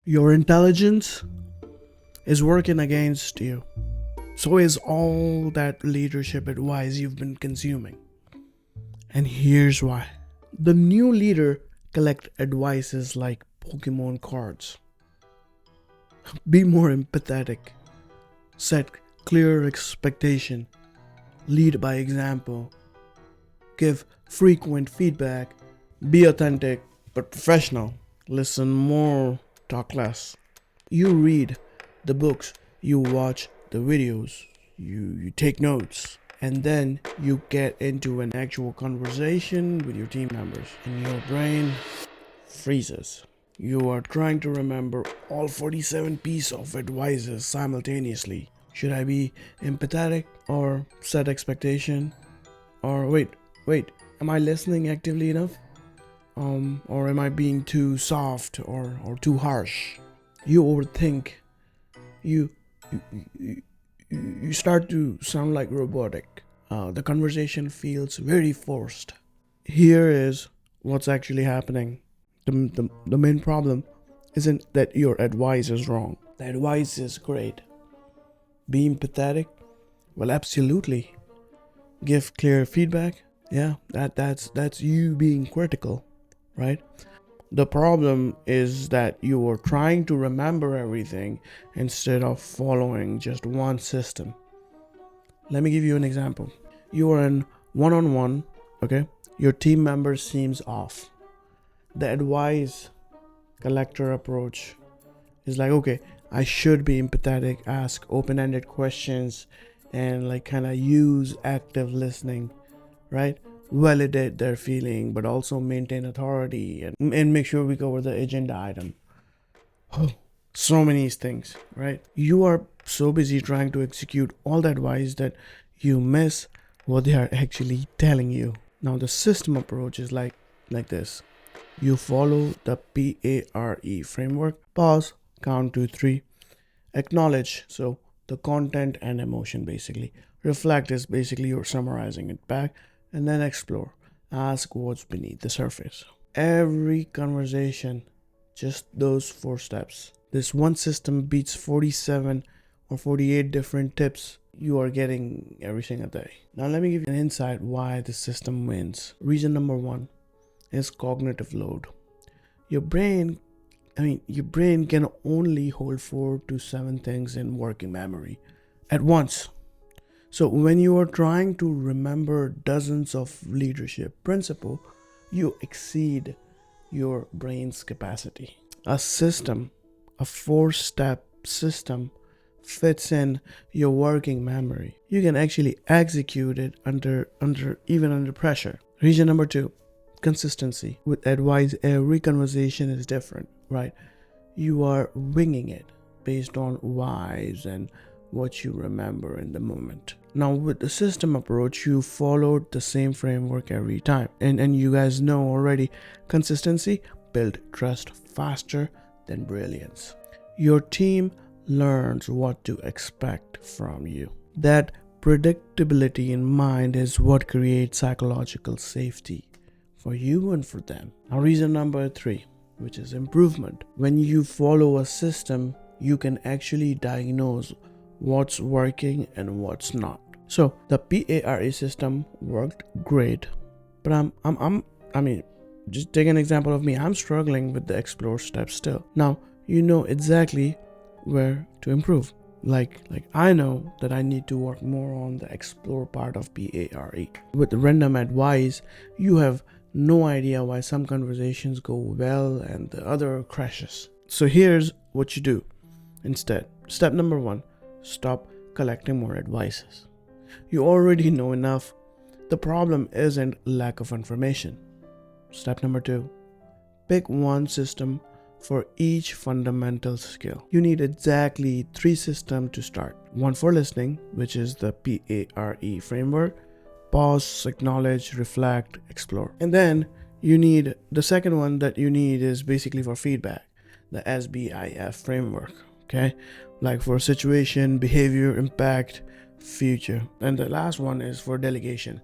Your intelligence is working against you. So is all that leadership advice you've been consuming. And here's why. The new leader collect advices like Pokemon cards. Be more empathetic. Set clear expectation. Lead by example. Give frequent feedback. Be authentic but professional. Listen more, talk less. You read the books, you watch the videos, you take notes, and then you get into an actual conversation with your team members, and your brain freezes. You are trying to remember all 47 pieces of advices simultaneously. Should I be empathetic or set expectation? Or wait, am I listening actively enough? Or am I being too soft or too harsh? You overthink. You you start to sound like robotic. The conversation feels very forced. Here is what's actually happening. The main problem isn't that your advice is wrong. The advice is great. Be empathetic. Well, absolutely. Give clear feedback. Yeah, that's you being critical, right? The problem is that you are trying to remember everything instead of following just one system. Let me give you an example. You are in one-on-one, okay? Your team member seems off. The advice collector approach is like, okay, I should be empathetic, ask open-ended questions, and like kind of use active listening, right? Validate their feeling, but also maintain authority and make sure we cover the agenda item. Oh, so many things, right? You are so busy trying to execute all the advice that you miss what they are actually telling you. Now, the system approach is like this. You follow the PARE framework. Pause, count to 3, acknowledge. So the content and emotion basically. Reflect is basically you're summarizing it back, and then explore. Ask what's beneath the surface. Every conversation, just those 4 steps. This one system beats 47 or 48 different tips you are getting every single day. Now let me give you an insight why this system wins. Reason number 1 is cognitive load. Your brain can only hold 4 to 7 things in working memory at once. So when you are trying to remember dozens of leadership principles, you exceed your brain's capacity. A system, a 4-step system fits in your working memory. You can actually execute it under pressure. Reason number 2, consistency. With advice, every conversation is different, right? You are winging it based on whys and what you remember in the moment. Now with the system approach, you followed the same framework every time. And you guys know already, consistency build trust faster than brilliance. Your team learns what to expect from you. That predictability in mind is what creates psychological safety for you and for them. Now reason number 3, which is improvement. When you follow a system, you can actually diagnose what's working and what's not. So the PARE system worked great, but just take an example of me. I'm struggling with the explore step still. Now you know exactly where to improve. Like I know that I need to work more on the explore part of PARE. With the random advice, you have no idea why some conversations go well and the other crashes. So here's what you do instead. Step number 1, stop collecting more advices. You already know enough. The problem isn't lack of information. Step number 2, pick one system for each fundamental skill. You need exactly 3 systems to start. One for listening, which is the PARE framework. Pause, acknowledge, reflect, explore. And then you need the second one that you need is basically for feedback, the SBIF framework. Okay, like for situation, behavior, impact, future. And the last one is for delegation.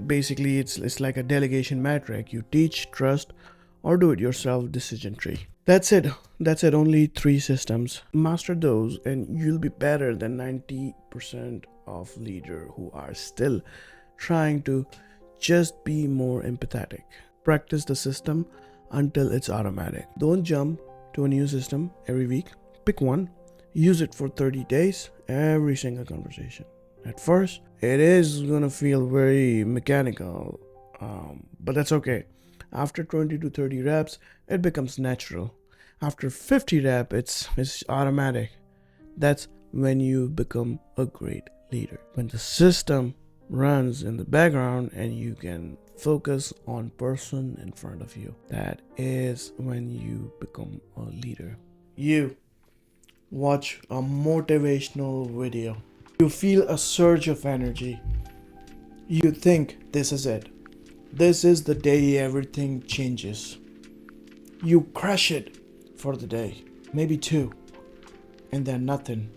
Basically it's like a delegation metric. You teach, trust, or do it yourself decision tree. That's it. That's it. Only 3 systems. Master those, and you'll be better than 90% of leaders who are still trying to just be more empathetic. Practice the system until it's automatic. Don't jump to a new system every week. Pick one, use it for 30 days, every single conversation. At first, it is gonna feel very mechanical, but that's okay. After 20 to 30 reps, it becomes natural. After 50 reps, it's automatic. That's when you become a great leader. When the system runs in the background and you can focus on person in front of you, that is when you become a leader. You watch a motivational video. You feel a surge of energy. You think this is it. This is the day everything changes. You crush it for the day, maybe 2, and then nothing.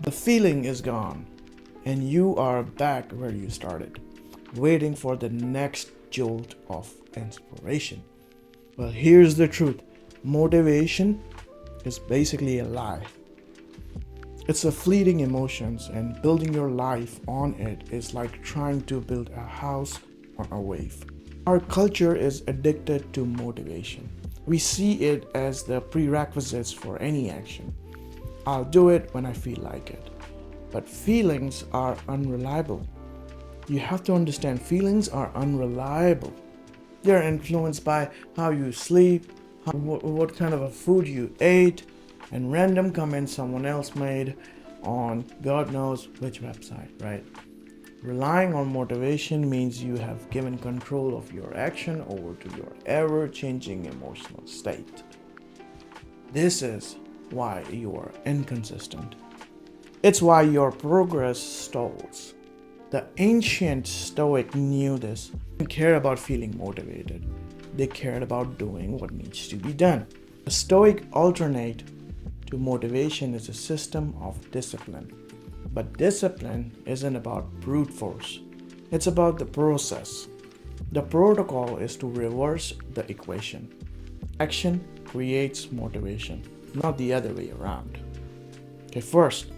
The feeling is gone, and you are back where you started, waiting for the next jolt of inspiration. Well, here's the truth. Motivation is basically a lie. It's a fleeting emotions, and building your life on it is like trying to build a house on a wave. Our culture is addicted to motivation. We see it as the prerequisites for any action. I'll do it when I feel like it. But feelings are unreliable. You have to understand, feelings are unreliable. They're influenced by how you sleep, what kind of a food you ate, and random comments someone else made on God knows which website, right? Relying on motivation means you have given control of your action over to your ever-changing emotional state. This is why you are inconsistent. It's why your progress stalls. The ancient Stoic knew this. They didn't care about feeling motivated. They cared about doing what needs to be done. The Stoic alternate to motivation is a system of discipline. But discipline isn't about brute force. It's about the process. The protocol is to reverse the equation. Action creates motivation, not the other way around. Okay, first,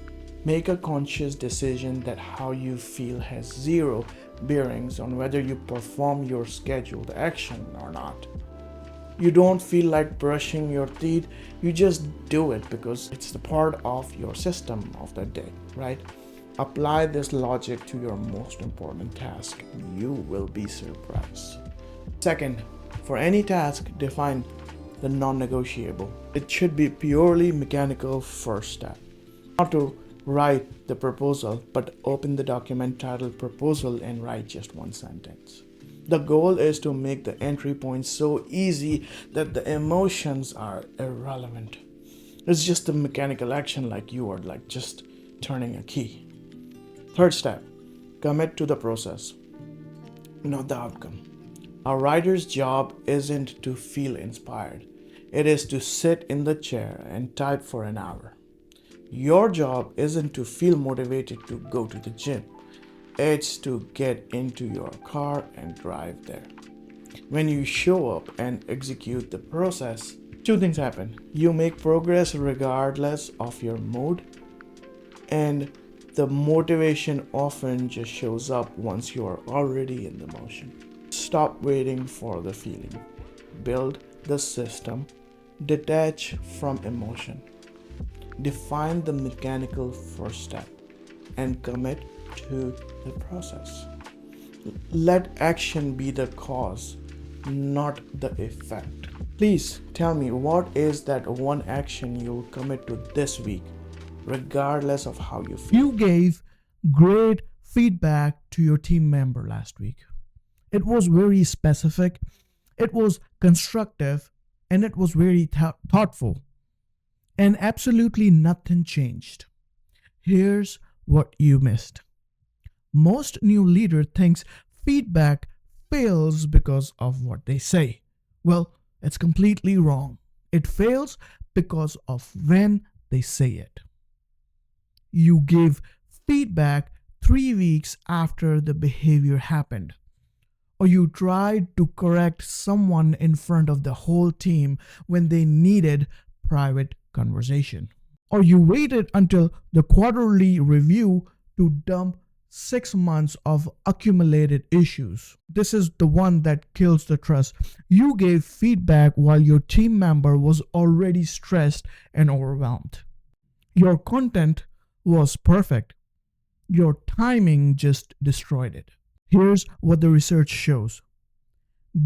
make a conscious decision that how you feel has zero bearings on whether you perform your scheduled action or not. You don't feel like brushing your teeth, you just do it because it's the part of your system of that day, right? Apply this logic to your most important task. You will be surprised. Second, for any task, define the non-negotiable. It should be purely mechanical first step. Not to write the proposal, but open the document titled proposal and write just one sentence. The goal is to make the entry point so easy that the emotions are irrelevant. It's just a mechanical action like you are like just turning a key. Third step, commit to the process, not the outcome. A writer's job isn't to feel inspired. It is to sit in the chair and type for an hour. Your job isn't to feel motivated to go to the gym. It's to get into your car and drive there. When you show up and execute the process, 2 things happen. You make progress regardless of your mood, and the motivation often just shows up once you are already in the motion. Stop waiting for the feeling. Build the system. Detach from emotion. Define the mechanical first step and commit to the process. Let action be the cause, not the effect. Please tell me, what is that one action you'll commit to this week, regardless of how you feel? You gave great feedback to your team member last week. It was very specific, it was constructive, and it was very thoughtful. And absolutely nothing changed. Here's what you missed. Most new leader thinks feedback fails because of what they say. Well, it's completely wrong. It fails because of when they say it. You give feedback 3 weeks after the behavior happened, Or you tried to correct someone in front of the whole team when they needed private conversation. Or you waited until the quarterly review to dump 6 months of accumulated issues. This is the one that kills the trust. You gave feedback while your team member was already stressed and overwhelmed. Your content was perfect. Your timing just destroyed it. Here's what the research shows.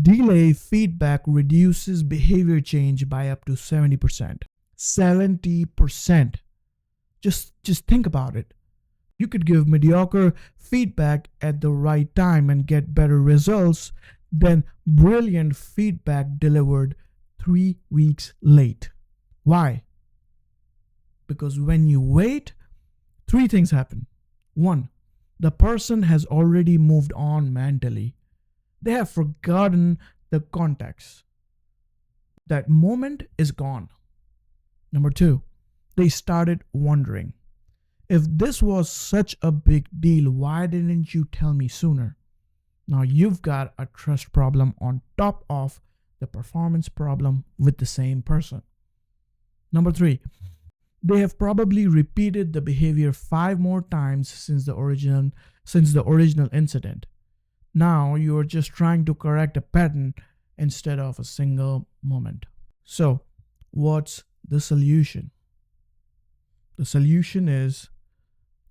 Delay feedback reduces behavior change by up to 70%. 70%. Just think about it. You could give mediocre feedback at the right time and get better results than brilliant feedback delivered 3 weeks late. Why? Because when you wait, three things happen. One, the person has already moved on mentally. They have forgotten the context. That moment is gone. Number two, they started wondering, if this was such a big deal, why didn't you tell me sooner? Now you've got a trust problem on top of the performance problem with the same person. Number three, they have probably repeated the behavior 5 more times since the original incident. Now you are just trying to correct a pattern instead of a single moment. So, what's the solution? The solution is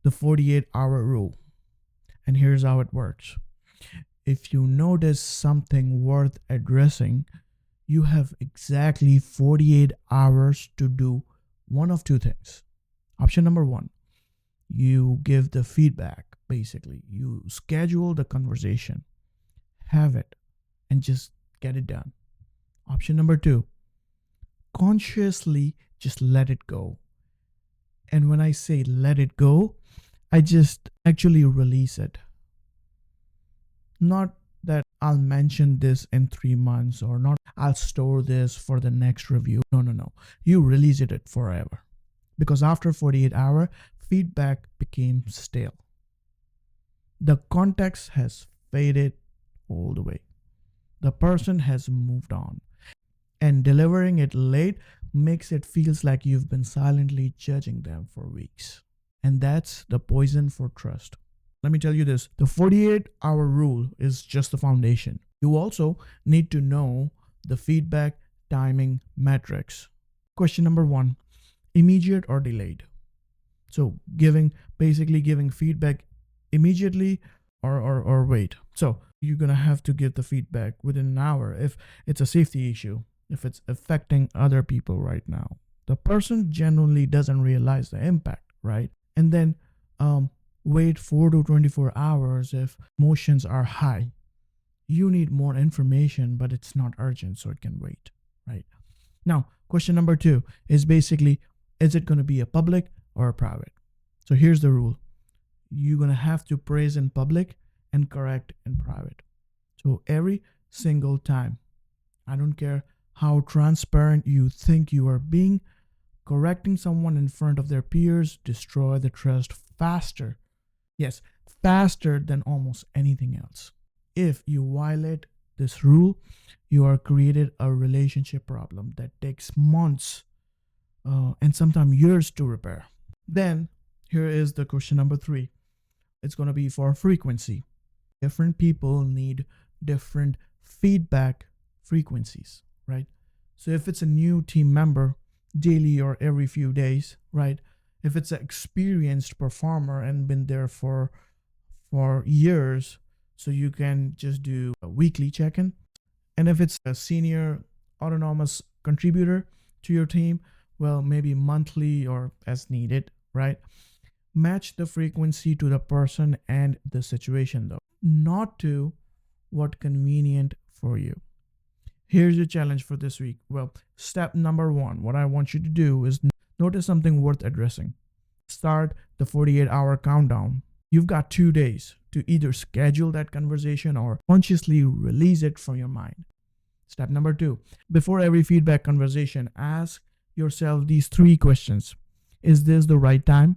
the 48-hour rule. And here's how it works. If you notice something worth addressing, you have exactly 48 hours to do one of two things. Option number one, you give the feedback. Basically, you schedule the conversation, have it, and just get it done. Option number two, consciously just let it go. And when I say let it go, I just actually release it. Not that I'll mention this in 3 months, or not I'll store this for the next review. No. You release it forever. Because after 48 hours, feedback became stale. The context has faded all the way. The person has moved on. And delivering it late makes it feels like you've been silently judging them for weeks. And that's the poison for trust. Let me tell you this, the 48-hour rule is just the foundation. You also need to know the feedback timing metrics. Question number one, immediate or delayed? So basically giving feedback immediately or wait. So you're going to have to give the feedback within an hour if it's a safety issue, if it's affecting other people right now. The person genuinely doesn't realize the impact, right? And then wait 4 to 24 hours if emotions are high. You need more information, but it's not urgent, so it can wait, right? Now, question number two is basically, is it going to be a public or a private? So here's the rule. You're going to have to praise in public and correct in private. So every single time, I don't care how transparent you think you are being, correcting someone in front of their peers destroy the trust faster. Yes, faster than almost anything else. If you violate this rule, you are created a relationship problem that takes months and sometimes years to repair. Then here is the question number three. It's going to be for frequency. Different people need different feedback frequencies, right? So if it's a new team member, daily or every few days, right? If it's an experienced performer and been there for years, so you can just do a weekly check-in. And if it's a senior autonomous contributor to your team, well, maybe monthly or as needed, right? Match the frequency to the person and the situation though, not to what convenient for you. Here's your challenge for this week. Well, step number one, what I want you to do is notice something worth addressing. Start the 48-hour countdown. You've got 2 days to either schedule that conversation or consciously release it from your mind. Step number two, before every feedback conversation, ask yourself these 3 questions. Is this the right time?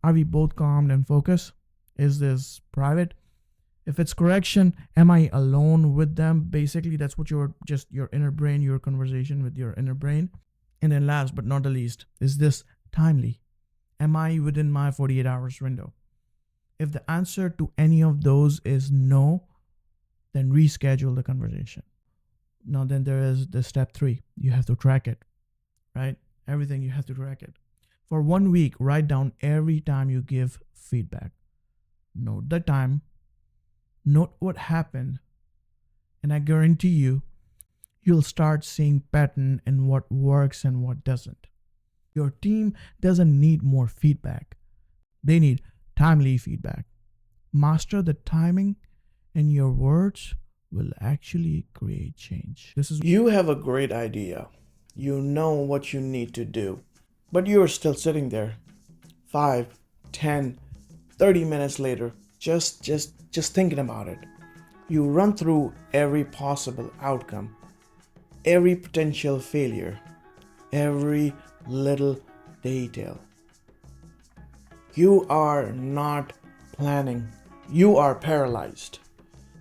Are we both calm and focused? Is this private? If it's correction, am I alone with them? Basically, that's what your inner brain, your conversation with your inner brain. And then last but not the least, is this timely? Am I within my 48 hours window? If the answer to any of those is no, then reschedule the conversation. Now, then there is the step three. You have to track it, right? Everything you have to track it. For 1 week, write down every time you give feedback. Note the time, note what happened, and I guarantee you'll start seeing pattern in what works and what doesn't. Your team doesn't need more feedback. They need timely feedback. Master the timing, and your words will actually create change. You have a great idea. You know what you need to do, but you're still sitting there 5, 10, 30 minutes later, just thinking about it. You run through every possible outcome, every potential failure, every little detail. You are not planning. You are paralyzed.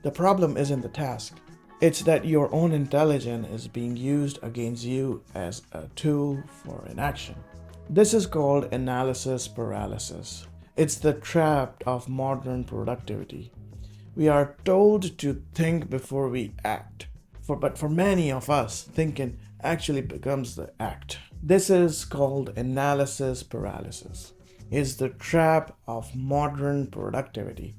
The problem isn't the task. It's that your own intelligence is being used against you as a tool for inaction. This is called analysis paralysis. It's the trap of modern productivity. We are told to think before we act. But for many of us, thinking actually becomes the act. This is called analysis paralysis. It's the trap of modern productivity.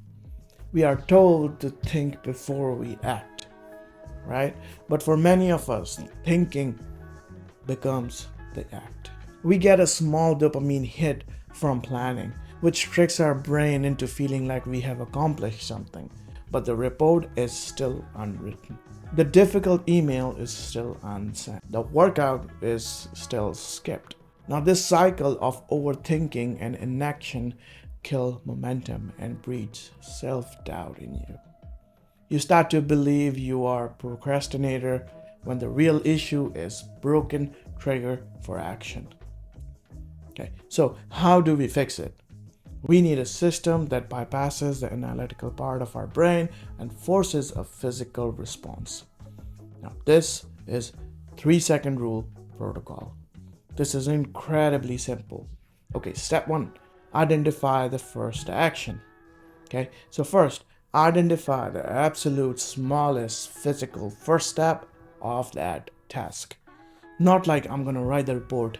We are told to think before we act, right? But for many of us, thinking becomes the act. We get a small dopamine hit from planning, which tricks our brain into feeling like we have accomplished something, but the report is still unwritten. The difficult email is still unsent. The workout is still skipped. Now, this cycle of overthinking and inaction kill momentum and breeds self-doubt in you. You start to believe you are a procrastinator when the real issue is broken trigger for action. Okay, so how do we fix it? We need a system that bypasses the analytical part of our brain and forces a physical response. Now, this is 3-second rule protocol. This is incredibly simple. Okay, step 1, identify the first action. Okay, so first, identify the absolute smallest physical first step of that task. Not like I'm gonna write the report.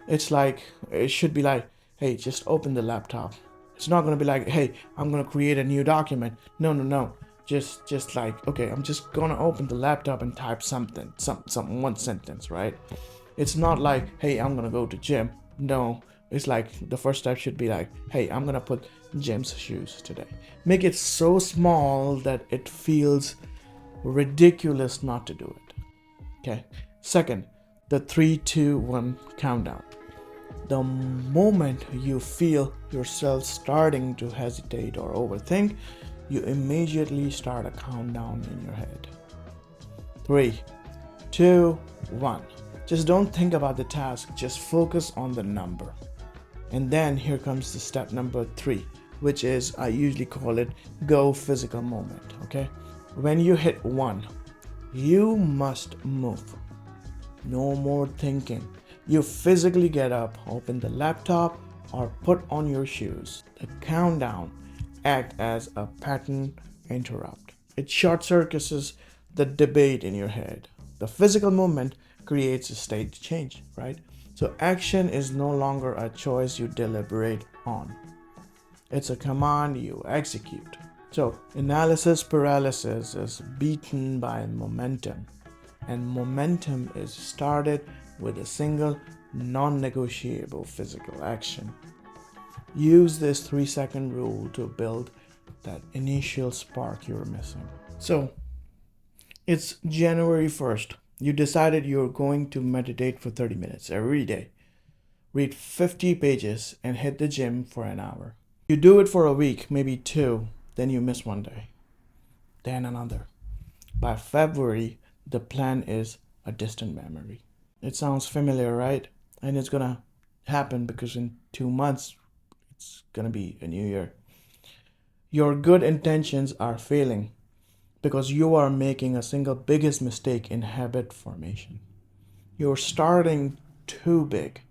It should be like, hey, just open the laptop. It's not gonna be like, hey, I'm gonna create a new document. No. Just like, okay, I'm just gonna open the laptop and type something, some one sentence, right? It's not like, hey, I'm gonna go to gym. No, it's like the first step should be like, hey, I'm gonna put Jim's shoes today. Make it so small that it feels ridiculous not to do it. Okay. Second, the 3, 2, 1 countdown. The moment you feel yourself starting to hesitate or overthink, you immediately start a countdown in your head. 3, 2, 1. Just don't think about the task, just focus on the number. And then here comes the step number 3, which is, I usually call it go physical moment, okay? When you hit 1, you must move. No more thinking. You physically get up, open the laptop, or put on your shoes. The countdown acts as a pattern interrupt. It short circuits the debate in your head. The physical movement creates a state change, right? So action is no longer a choice you deliberate on. It's a command you execute. So analysis paralysis is beaten by momentum, and momentum is started with a single non-negotiable physical action. Use this 3-second rule to build that initial spark you're missing. So it's January 1st. You decided you're going to meditate for 30 minutes every day. Read 50 pages and hit the gym for an hour. You do it for a week, maybe 2, then you miss one day, then another. By February, the plan is a distant memory. It sounds familiar, right? And it's gonna happen because in 2 months, it's gonna be a new year. Your good intentions are failing because you are making a single biggest mistake in habit formation. You're starting too big.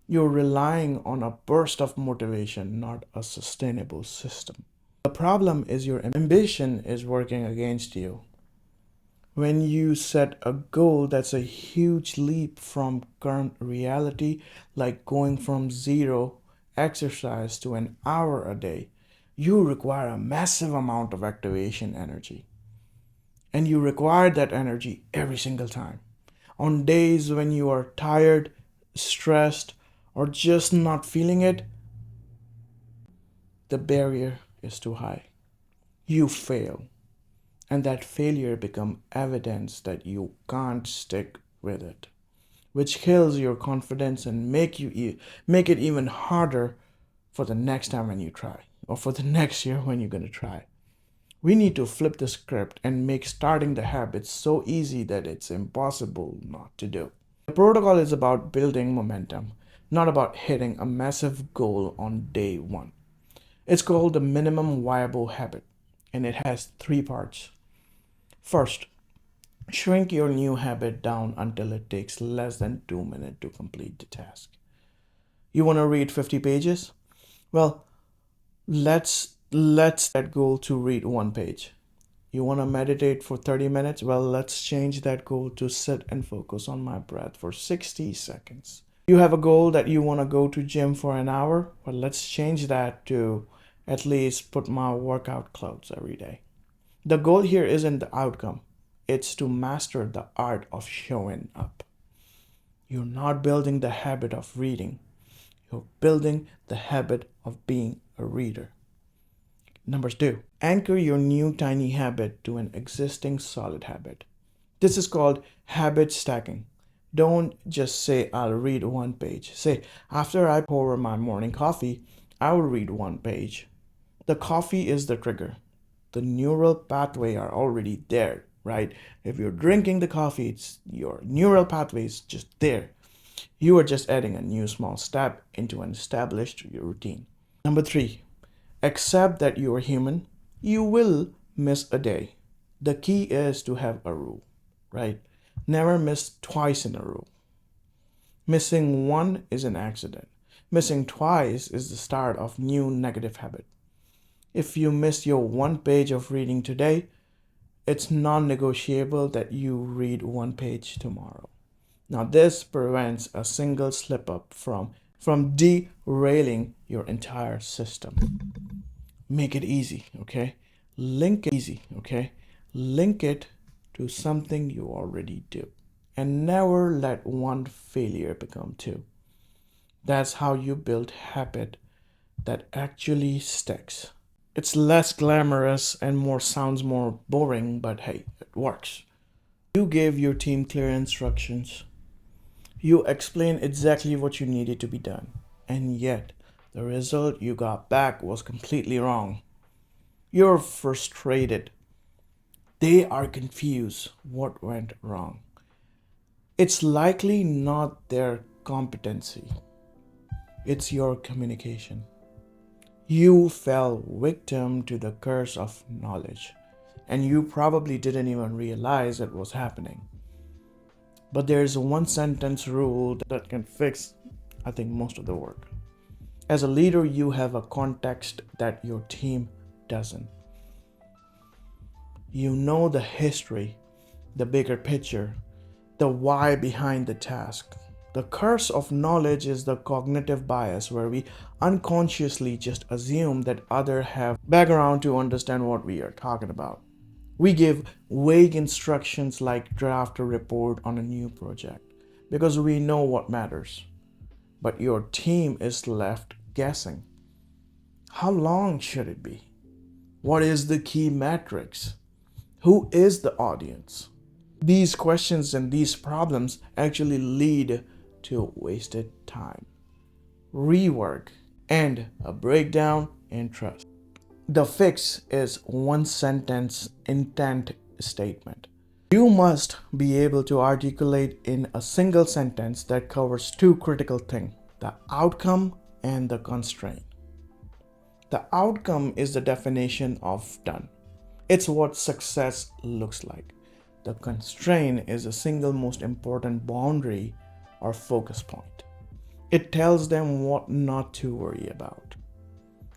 You're relying on a burst of motivation, not a sustainable system. The problem is your ambition is working against you. When you set a goal that's a huge leap from current reality, like going from zero exercise to an hour a day, you require a massive amount of activation energy. And you require that energy every single time. On days when you are tired, stressed, or just not feeling it, the barrier is too high. You fail. And that failure becomes evidence that you can't stick with it, which kills your confidence and make it even harder for the next time when you try, or for the next year when you're going to try. We need to flip the script and make starting the habit so easy that it's impossible not to do. The protocol is about building momentum, not about hitting a massive goal on day one. It's called the minimum viable habit, and it has three parts. First, shrink your new habit down until it takes less than 2 minutes to complete the task. You want to read 50 pages? Well, let's that goal to read one page. You want to meditate for 30 minutes? Well, let's change that goal to sit and focus on my breath for 60 seconds. You have a goal that you want to go to gym for an hour? Well, let's change that to at least put my workout clothes every day. The goal here isn't the outcome. It's to master the art of showing up. You're not building the habit of reading. You're building the habit of being a reader. Number 2, anchor your new tiny habit to an existing solid habit. This is called habit stacking. Don't just say, I'll read one page. Say, after I pour my morning coffee, I will read one page. The coffee is the trigger. The neural pathway are already there, right? If you're drinking the coffee, it's your neural pathway is just there. You are just adding a new small step into an established routine. Number 3, accept that you are human. You will miss a day. The key is to have a rule, right? Never miss twice in a row. Missing one is an accident. Missing twice is the start of new negative habit. If you miss your one page of reading today, it's non-negotiable that you read one page tomorrow. Now this prevents a single slip up from derailing your entire system. Make it easy, okay? Link it to something you already do. And never let one failure become two. That's how you build habit that actually sticks. It's less glamorous and sounds more boring, but hey, it works. You gave your team clear instructions. You explained exactly what you needed to be done. And yet, the result you got back was completely wrong. You're frustrated. They are confused what went wrong. It's likely not their competency. It's your communication. You fell victim to the curse of knowledge, and you probably didn't even realize it was happening. But there's a one sentence rule that can fix, I think, most of the work. As a leader, you have a context that your team doesn't. You know the history, the bigger picture, the why behind the task. The curse of knowledge is the cognitive bias where we unconsciously just assume that others have background to understand what we are talking about. We give vague instructions like draft a report on a new project because we know what matters. But your team is left guessing. How long should it be? What is the key metrics? Who is the audience? These questions and these problems actually lead to wasted time, rework, and a breakdown in trust. The fix is one sentence intent statement. You must be able to articulate in a single sentence that covers two critical things: the outcome and the constraint. The outcome is the definition of done. It's what success looks like. The constraint is the single most important boundary or focus point. It tells them what not to worry about.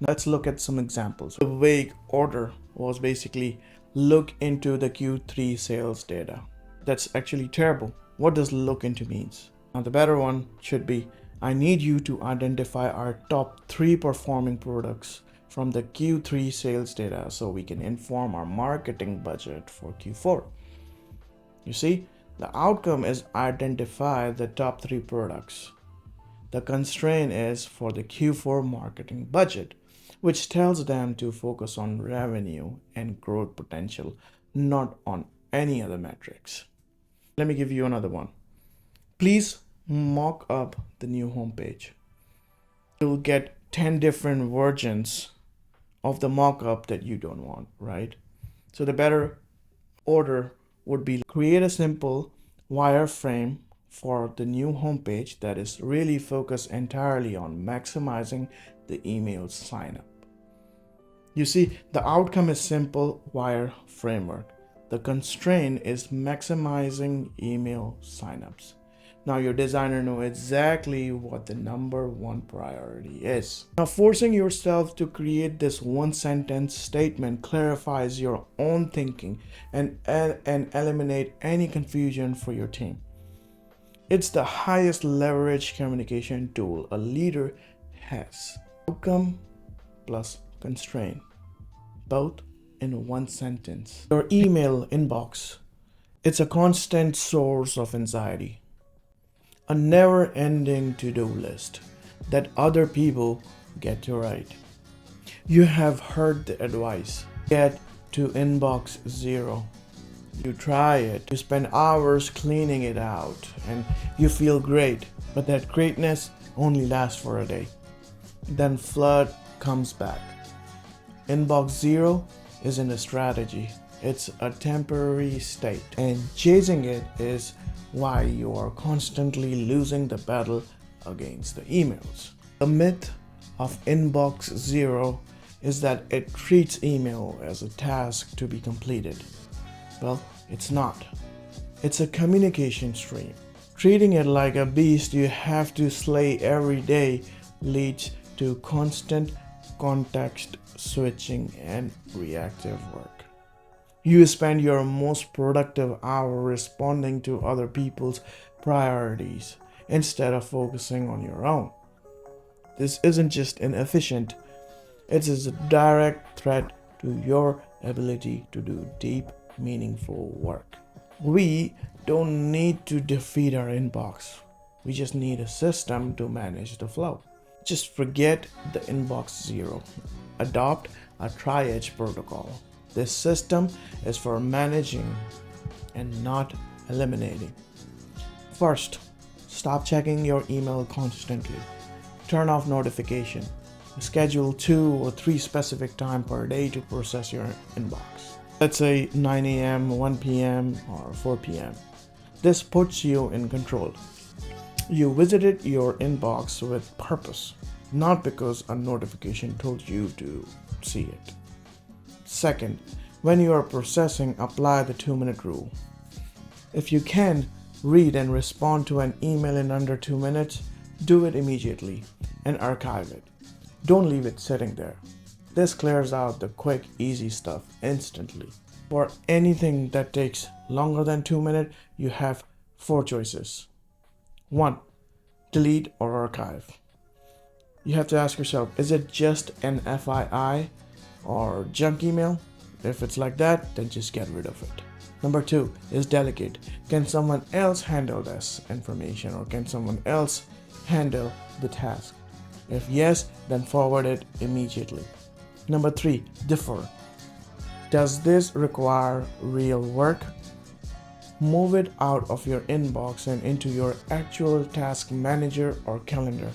Now let's look at some examples. The vague order was basically look into the Q3 sales data. That's actually terrible. What does look into means? Now the better one should be, I need you to identify our top 3 performing products from the Q3 sales data so we can inform our marketing budget for Q4. You see, the outcome is identify the top 3 products. The constraint is for the Q4 marketing budget, which tells them to focus on revenue and growth potential, not on any other metrics. Let me give you another one. Please mock up the new homepage. You'll get 10 different versions of the mock-up that you don't want, right? So the better order would be create a simple wireframe for the new homepage that is really focused entirely on maximizing the email sign up. You see, the outcome is simple wire framework. The constraint is maximizing email signups. Now your designer knows exactly what the number 1 priority is. Now forcing yourself to create this one sentence statement clarifies your own thinking and eliminate any confusion for your team. It's the highest leverage communication tool a leader has. Outcome plus constraint, both in one sentence. Your email inbox, it's a constant source of anxiety. A never-ending to-do list that other people get to write. You have heard the advice, get to inbox 0. You try it, you spend hours cleaning it out, and you feel great, but that greatness only lasts for a day. Then flood comes back. Inbox 0 isn't a strategy, it's a temporary state, and chasing it is why you are constantly losing the battle against the emails. The myth of inbox 0 is that it treats email as a task to be completed. Well, it's not. It's a communication stream. Treating it like a beast you have to slay every day leads to constant context switching and reactive work. You spend your most productive hour responding to other people's priorities instead of focusing on your own. This isn't just inefficient, it is a direct threat to your ability to do deep, meaningful work. We don't need to defeat our inbox. We just need a system to manage the flow. Just forget the inbox 0. Adopt a triage protocol. This system is for managing and not eliminating. First, stop checking your email constantly. Turn off notification. Schedule 2 or 3 specific time per day to process your inbox. Let's say 9 a.m., 1 p.m., or 4 p.m. This puts you in control. You visited your inbox with purpose, not because a notification told you to see it. Second, when you are processing, apply the 2-minute rule. If you can read and respond to an email in under 2 minutes, do it immediately and archive it. Don't leave it sitting there. This clears out the quick, easy stuff instantly. For anything that takes longer than 2 minutes, you have 4 choices. 1. Delete or archive. You have to ask yourself, is it just an FYI or junk email? If it's like that, then just get rid of it. Number 2 is delegate. Can someone else handle this information, or can someone else handle the task? If yes, then forward it immediately. Number 3, defer. Does this require real work? Move it out of your inbox and into your actual task manager or calendar.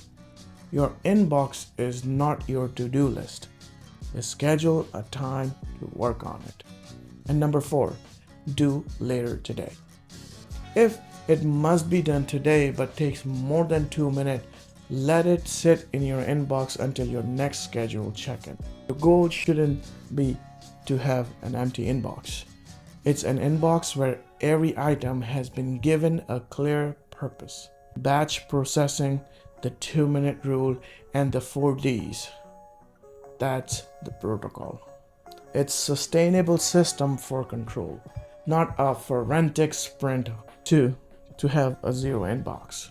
Your inbox is not your to-do list. Schedule a time to work on it. And number 4, do later today. If it must be done today but takes more than 2 minutes, Let it sit in your inbox until your next scheduled check-in. The goal shouldn't be to have an empty inbox. It's an inbox where every item has been given a clear purpose. Batch processing, the 2-minute rule, and the 4 Ds. That's the protocol. It's a sustainable system for control, not a frantic sprint to have a zero inbox.